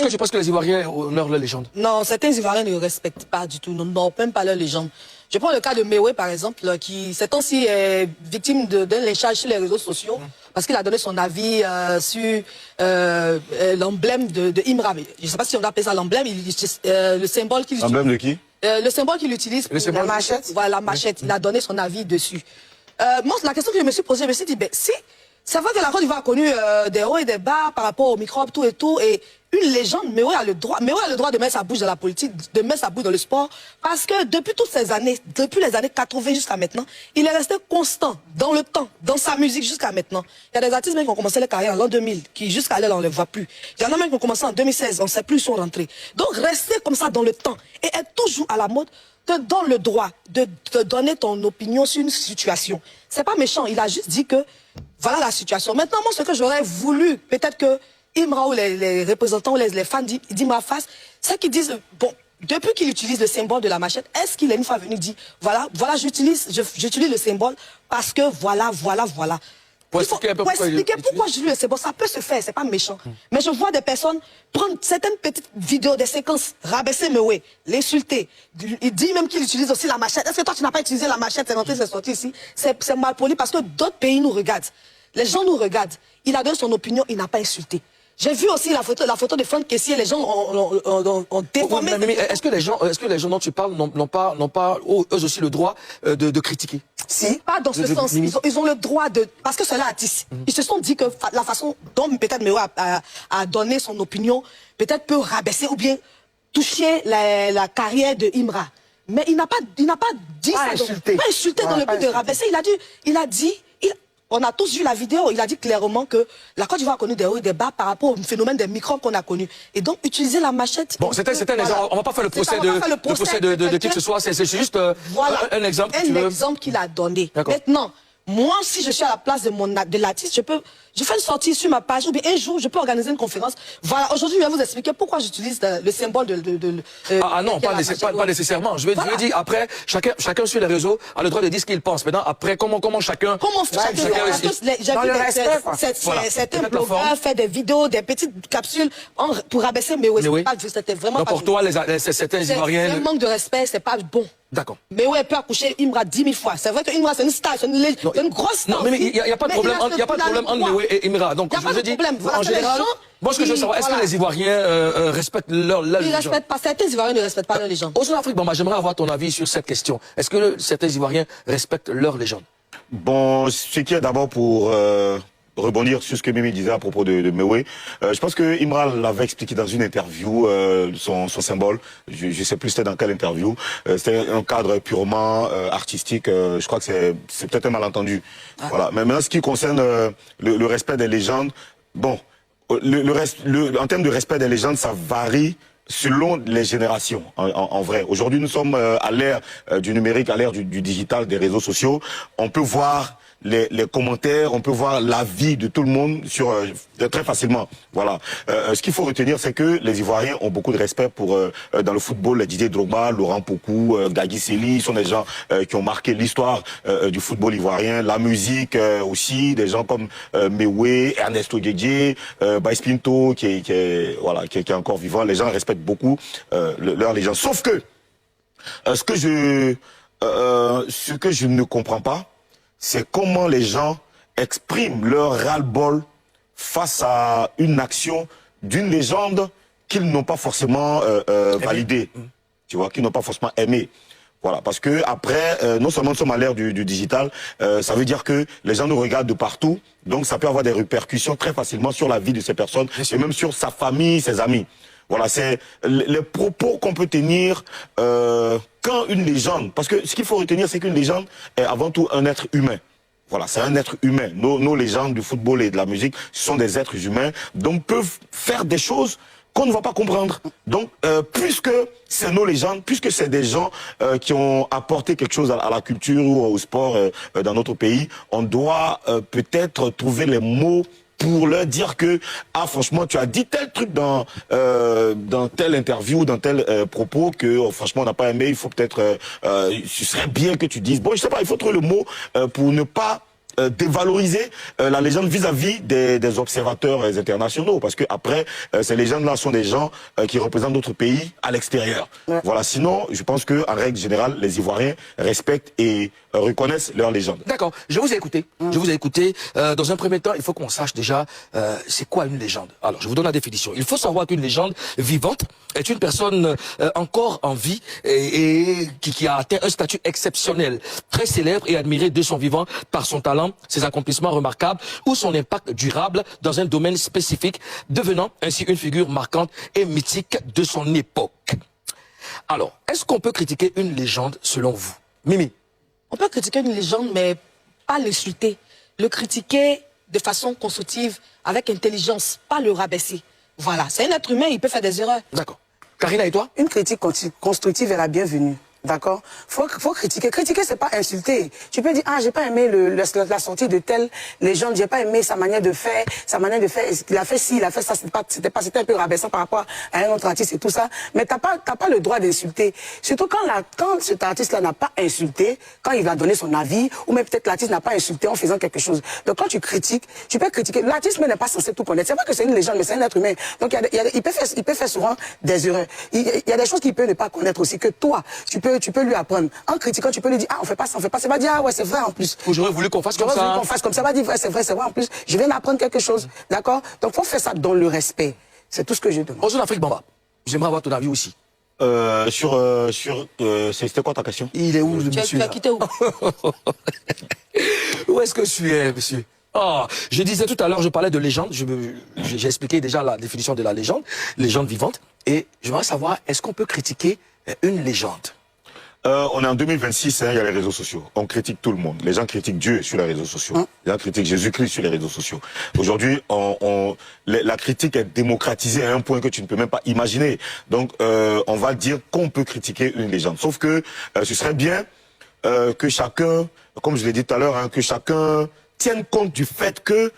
que tu penses que les Ivoiriens honorent leur légende? Non, certains Ivoiriens ne respectent pas du tout, n'honorent même pas leur légende. Je prends le cas de Mewé, par exemple, qui, ces temps-ci, est victime d'un lynchage sur les réseaux sociaux, parce qu'il a donné son avis sur l'emblème de Imra. Je ne sais pas si on appelle ça l'emblème, le symbole qu'il utilise. L'emblème de qui? Le symbole qu'il utilise pour la machette. Voilà, la machette. Il a donné son avis dessus. Moi, la question que je me suis posée, je me suis dit, ben, si, c'est vrai que la Côte d'Ivoire a connu des hauts et des bas par rapport aux microbes, tout, et une légende, Mewé a le droit de mettre sa bouche dans la politique, de mettre sa bouche dans le sport, parce que depuis toutes ces années, depuis les années 80 jusqu'à maintenant, il est resté constant dans le temps, dans sa musique jusqu'à maintenant. Il y a des artistes même qui ont commencé leur carrière en l'an 2000, qui jusqu'à là, on ne les voit plus. Il y en a même qui ont commencé en 2016, on ne sait plus où ils sont rentrés. Donc, rester comme ça dans le temps et être toujours à la mode te donne le droit de te donner ton opinion sur une situation. C'est pas méchant, il a juste dit que voilà la situation. Maintenant, moi, ce que j'aurais voulu, peut-être que Imra ou les représentants ou les fans d'Imra fassent, c'est qu'ils disent, bon, depuis qu'il utilise le symbole de la machette, est-ce qu'il est une fois venu dire, voilà, j'utilise le symbole parce que voilà. Pour expliquer un peu pourquoi j'utilise le symbole, ça peut se faire, c'est pas méchant. Mais je vois des personnes prendre certaines petites vidéos, des séquences, rabaisser Mewé, l'insulter. Il dit même qu'il utilise aussi la machette. Est-ce que toi, tu n'as pas utilisé la machette, c'est rentré, c'est sorti ici? C'est mal poli parce que d'autres pays nous regardent. Les gens nous regardent. Il a donné son opinion, il n'a pas insulté. J'ai vu aussi la photo de Franck Kessié, les gens ont déformé. Mais est-ce que les gens dont tu parles n'ont pas eux aussi le droit de critiquer? Si, pas dans ce sens. Ils ont le droit de... Parce que c'est leur artiste. Ils se sont dit que la façon dont peut-être Mewé a donné son opinion, peut-être peut rabaisser ou bien toucher la carrière de Imra. Mais il n'a pas dit ça. Pas insulté dans le but de rabaisser. Il a dit... On a tous vu la vidéo, il a dit clairement que la Côte d'Ivoire a connu des hauts et des bas par rapport au phénomène des microbes qu'on a connu. Et donc, utiliser la machette... Bon, c'était un exemple. On ne va pas faire le procès de qui que ce soit, c'est juste un exemple. Un exemple qu'il a donné. Maintenant, moi, si je suis à la place de l'artiste, je fais une sortie sur ma page, ou bien un jour, je peux organiser une conférence. Voilà, aujourd'hui, je vais vous expliquer pourquoi j'utilise le symbole non, pas nécessairement. Je veux dire, après, chacun sur les réseaux a le droit de dire ce qu'il pense. Maintenant, après, comment chacun... Certains blogueurs fait des vidéos, des petites capsules pour rabaisser, mais c'était vraiment donc pas... pour toi, certains Ivoiriens... C'est un manque de respect, c'est pas bon. D'accord. Mais ouais, peut accoucher Imra 10 000 fois. C'est vrai que Imra, c'est une star, c'est une grosse star. Non, mais il n'y a pas de problème entre Mewé et Imra. Donc, je veux dire, en général, moi, ce que je veux savoir, est-ce que les Ivoiriens respectent leur légende? Ils ne respectent pas. Certains Ivoiriens ne respectent pas leur légende. Au Sud-Afrique, j'aimerais avoir ton avis sur cette question. Est-ce que certains Ivoiriens respectent leur légende? Bon, ce qui est d'abord pour... rebondir sur ce que Mimi disait à propos de Mewé. Je pense que Imra l'avait expliqué dans une interview, son symbole. Je ne sais plus c'était dans quelle interview. C'était un cadre purement artistique. Je crois que c'est peut-être un malentendu. Voilà. Mais maintenant, ce qui concerne le respect des légendes, bon, en termes de respect des légendes, ça varie selon les générations, en vrai. Aujourd'hui, nous sommes à l'ère du numérique, à l'ère du digital, des réseaux sociaux. On peut voir les commentaires, on peut voir l'avis de tout le monde très facilement. Voilà. Ce qu'il faut retenir, c'est que les Ivoiriens ont beaucoup de respect pour dans le football, les Didier Drogba, Laurent Pokou, Gagui Sely, sont des gens qui ont marqué l'histoire du football ivoirien, la musique aussi, des gens comme Mewé, Ernesto Didier, Baïs Pinto, qui est encore vivant. Les gens respectent beaucoup leur légende. Sauf que ce que je ne comprends pas, c'est comment les gens expriment leur ras-le-bol face à une action d'une légende qu'ils n'ont pas forcément validée, tu vois, qu'ils n'ont pas forcément aimée. Voilà, parce que après, non seulement nous sommes à l'ère du digital, ça veut dire que les gens nous regardent de partout, donc ça peut avoir des répercussions très facilement sur la vie de ces personnes, et même sur sa famille, ses amis. Voilà, c'est les propos qu'on peut tenir quand une légende... Parce que ce qu'il faut retenir, c'est qu'une légende est avant tout un être humain. Voilà, c'est un être humain. Nos légendes du football et de la musique sont des êtres humains, donc peuvent faire des choses qu'on ne va pas comprendre. Donc, puisque c'est nos légendes, puisque c'est des gens qui ont apporté quelque chose à la culture ou au sport dans notre pays, on doit peut-être trouver les mots pour leur dire que, franchement, tu as dit tel truc dans telle interview, dans tel propos que, franchement, on n'a pas aimé, il faut peut-être, ce serait bien que tu dises, bon, je sais pas, il faut trouver le mot pour ne pas dévaloriser la légende vis-à-vis des observateurs internationaux, parce que après ces légendes-là sont des gens qui représentent d'autres pays à l'extérieur. Ouais. Voilà. Sinon, je pense que en règle générale, les Ivoiriens respectent et reconnaissent leurs légendes. D'accord. Je vous ai écouté. Je vous ai écouté. Dans un premier temps, il faut qu'on sache déjà c'est quoi une légende. Alors, je vous donne la définition. Il faut savoir qu'une légende vivante est une personne encore en vie et qui a atteint un statut exceptionnel, très célèbre et admiré de son vivant par son talent, ses accomplissements remarquables ou son impact durable dans un domaine spécifique, devenant ainsi une figure marquante et mythique de son époque. Alors, est-ce qu'on peut critiquer une légende selon vous? Mimi? On peut critiquer une légende, mais pas l'insulter. Le critiquer de façon constructive, avec intelligence, pas le rabaisser. Voilà, c'est un être humain, il peut faire des erreurs. D'accord. Karina, et toi? Une critique constructive est la bienvenue. D'accord? Faut critiquer. Critiquer, c'est pas insulter. Tu peux dire, ah, j'ai pas aimé la sortie de telle légende, j'ai pas aimé sa manière de faire, il a fait ci, il a fait ça, c'était un peu rabaissant par rapport à un autre artiste et tout ça. Mais t'as pas le droit d'insulter. Surtout quand cet artiste-là n'a pas insulté, quand il va donner son avis, ou même peut-être l'artiste n'a pas insulté en faisant quelque chose. Donc quand tu critiques, tu peux critiquer. L'artiste n'est pas censé tout connaître. C'est vrai que c'est une légende, mais c'est un être humain. Donc il peut faire souvent des erreurs. Il y a des choses qu'il peut ne pas connaître aussi, que toi, tu peux lui apprendre. En critiquant, tu peux lui dire, ah, on fait pas ça, on fait pas ça. Il va dire, ah ouais, c'est vrai en plus. J'aurais voulu qu'on fasse comme ça. J'aurais voulu qu'on fasse comme ça. Il va dire, ouais, c'est vrai en plus. Je viens d'apprendre quelque chose. D'accord? Donc, faut faire ça dans le respect. C'est tout ce que je demande. Bonjour Afrique Bamba. J'aimerais avoir ton avis aussi. C'était quoi ta question? Il est où, le monsieur? Tu as quitté où? Où est-ce que je suis, monsieur? Oh, je disais tout à l'heure, je parlais de légende. J'ai expliqué déjà la définition de la légende vivante. Et j'aimerais savoir, est-ce qu'on peut critiquer une légende? On est en 2026, hein, il y a les réseaux sociaux. On critique tout le monde. Les gens critiquent Dieu sur les réseaux sociaux. Les gens critiquent Jésus-Christ sur les réseaux sociaux. Aujourd'hui, la critique est démocratisée à un point que tu ne peux même pas imaginer. Donc, on va dire qu'on peut critiquer une légende. Sauf que ce serait bien que chacun, comme je l'ai dit tout à l'heure, hein, que chacun tienne compte du fait que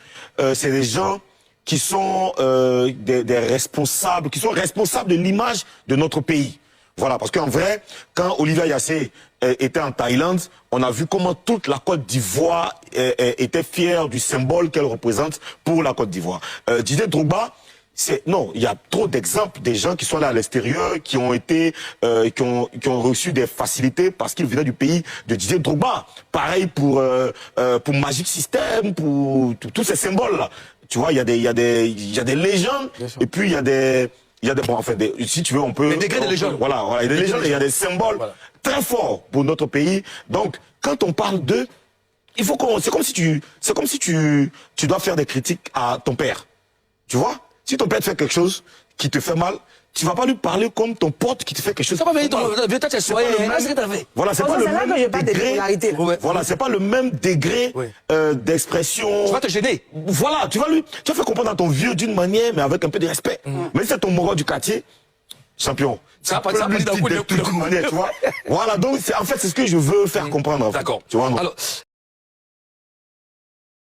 c'est des gens qui sont des responsables, qui sont responsables de l'image de notre pays. Voilà, parce qu'en vrai, quand Olivia Yassé était en Thaïlande, on a vu comment toute la Côte d'Ivoire était fière du symbole qu'elle représente pour la Côte d'Ivoire. Didier Drogba, non, il y a trop d'exemples des gens qui sont là à l'extérieur, qui ont reçu des facilités parce qu'ils venaient du pays de Didier Drogba. Pareil pour Magic System, pour tous ces symboles-là. Tu vois, il y a des légendes, et puis il y a des bon, en fait, si tu veux, on peut... Les degrés de légendes. Voilà, il y a des légendes et il y a des symboles très forts pour notre pays. Donc, quand on parle d'eux, il faut c'est comme si tu dois faire des critiques à ton père. Tu vois? Si ton père te fait quelque chose qui te fait mal, tu vas pas lui parler comme ton pote qui te fait quelque chose. Ça va venir Voilà, c'est pas le même degré. Voilà, c'est pas le même degré d'expression. Tu vas te gêner. Voilà, tu vas faire comprendre à ton vieux d'une manière, mais avec un peu de respect. Mais si c'est ton moro du quartier, champion. Ça va pas lui dire de toute manière, tu vois. Voilà, donc en fait, c'est ce que je veux faire comprendre. D'accord. Tu vois, alors,